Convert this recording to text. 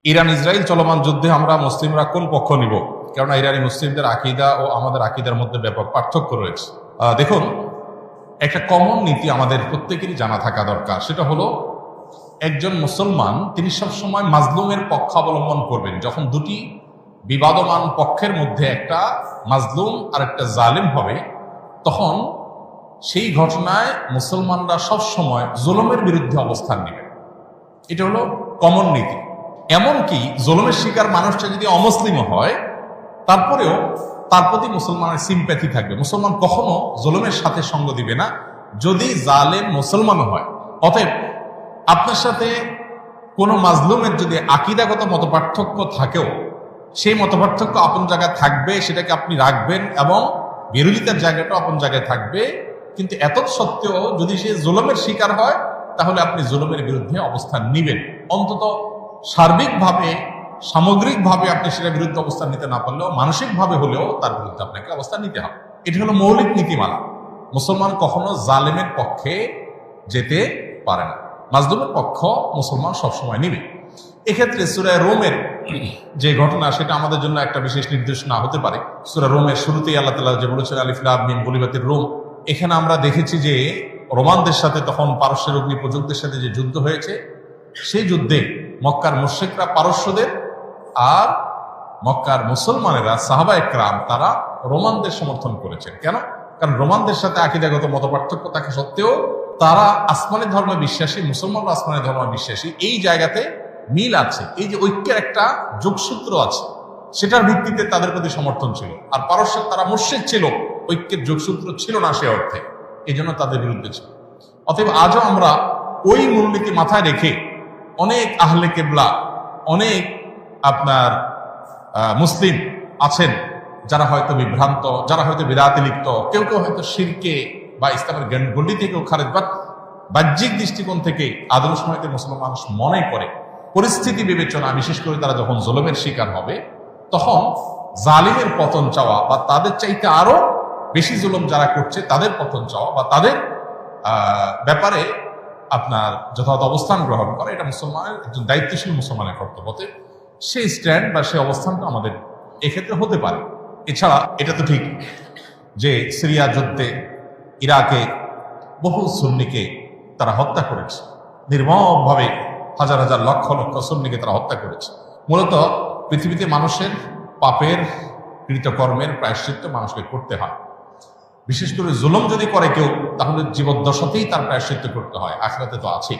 Iran Israel চলমান যুদ্ধে আমরা মুসলিমরা কোন পক্ষ নিব? কেননা ইরানি মুসলিমদের আকীদা ও আমাদের আকীদার মধ্যে ব্যাপক পার্থক্য রয়েছে। দেখুন, একটা কমন নীতি আমাদের প্রত্যেকেরই জানা থাকা দরকার। সেটা হলো, একজন মুসলমান তিনি সবসময় মাজলুমের পক্ষ অবলম্বন করবেন। যখন দুটি বিবাদমান পক্ষের মধ্যে একটা মাজলুম আর একটা জালিম হবে, তখন সেই ঘটনায় মুসলমানরা সবসময় জুলুমের বিরুদ্ধে অবস্থান নেবে। এটা হলো কমন নীতি। এমনকি জুলুমের শিকার মানুষটা যদি অমুসলিমও হয়, তারপরেও তার প্রতি মুসলমানের সিম্প্যাথি থাকবে। মুসলমান কখনো জুলুমের সাথে সঙ্গ দিবে না, যদি জালেম মুসলমানও হয়। অতএব আপনার সাথে কোনো মাজলুমের যদি আকীদাগত মতপার্থক্য থাকেও, সেই মতপার্থক্য আপন জায়গায় থাকবে, সেটাকে আপনি রাখবেন, এবং বিরোধিতার জায়গাটা আপন জায়গায় থাকবে। কিন্তু এত সত্ত্বেও যদি সে জুলুমের শিকার হয়, তাহলে আপনি জুলুমের বিরুদ্ধে অবস্থান নিবেন। অন্তত সার্বিকভাবে, সামগ্রিকভাবে আপনি সেটার বিরুদ্ধে অবস্থান নিতে না পারলেও মানসিকভাবে হলেও তার বিরুদ্ধে আপনাকে অবস্থান নিতে হবে। এটা হলো মৌলিক নীতিমালা। মুসলমান কখনো জালেমের পক্ষে যেতে পারে না, মাজলুমের পক্ষ মুসলমান সবসময় নিবে। এক্ষেত্রে সূরা রোমের যে ঘটনা, সেটা আমাদের জন্য একটা বিশেষ নির্দেশনা হতে পারে। সূরা রোমের শুরুতেই আল্লাহ তাআলা যে বলেছেন, আলিফ লাম মিম গুলিবাতির রোম, এখানে আমরা দেখেছি যে রোমানদের সাথে, তখন পারস্যের অগ্নিপূজকদের সাথে যে যুদ্ধ হয়েছে, সেই যুদ্ধে মক্কার মুশরিকরা পারস্যদের আর মক্কার মুসলমানেরা সাহাবায়ে কেরাম তারা রোমানদের সমর্থন করেছেন। কেন? কারণ রোমানদের সাথে আকীদাগত মতপার্থক্য থাকা সত্ত্বেও তারা আসমানের ধর্মে বিশ্বাসী, মুসলমানরা আসমানের ধর্মে বিশ্বাসী। এই জায়গাতে মিল আছে, এই যে ঐক্যের একটা যোগসূত্র আছে, সেটার ভিত্তিতে তাদের প্রতি সমর্থন ছিল। আর পারস্যের তারা মুশরিক ছিল, ঐক্যের যোগসূত্র ছিল না সে অর্থে, এই জন্য তাদের বিরুদ্ধে ছিল। অতএব আজও আমরা ওই মূলনীতি মাথায় রেখে অনেক আহলে কেবলা, অনেক আপনার মুসলিম আছেন যারা হয়তো বিভ্রান্ত, যারা হয়তো বিদআতে লিপ্ত, কেউ কেউ হয়তো শিরকে বা ইসলামের গণ্ডি থেকেও খারেজ, বাট বাহ্যিক দৃষ্টিকোণ থেকে আদর্শ সময়তে মুসলমান মানুষ মনে করে পরিস্থিতি বিবেচনা, বিশেষ করে তারা যখন জুলুমের শিকার হবে, তখন জালিমের পতন চাওয়া বা তাদের চাইতে আরো বেশি জুলুম যারা করছে তাদের পতন চাওয়া বা তাদের ব্যাপারে আপনার যথাযথ অবস্থান গ্রহণ করা, এটা মুসলমানের, একজন দায়িত্বশীল মুসলমানের কর্তব্য। সেই স্ট্যান্ড বা সেই অবস্থানটা আমাদের এক্ষেত্রে হতে পারে। এছাড়া এটা তো ঠিক যে সিরিয়া যুদ্ধে ইরাকে বহু সুন্নিকে তারা হত্যা করেছে, নির্মমভাবে হাজার হাজার লক্ষ লক্ষ সুন্নিকে তারা হত্যা করেছে। মূলত পৃথিবীতে মানুষের পাপের কৃতকর্মের প্রায়শ্চিত্ত মানুষকে করতে হয়। বিশেষ করে জুলুম যদি করে কেউ, তাহলে জীবদ্দশাতেই তার প্রায়শ্চিত্ত করতে হয়, আখিরাতে তো আছেই।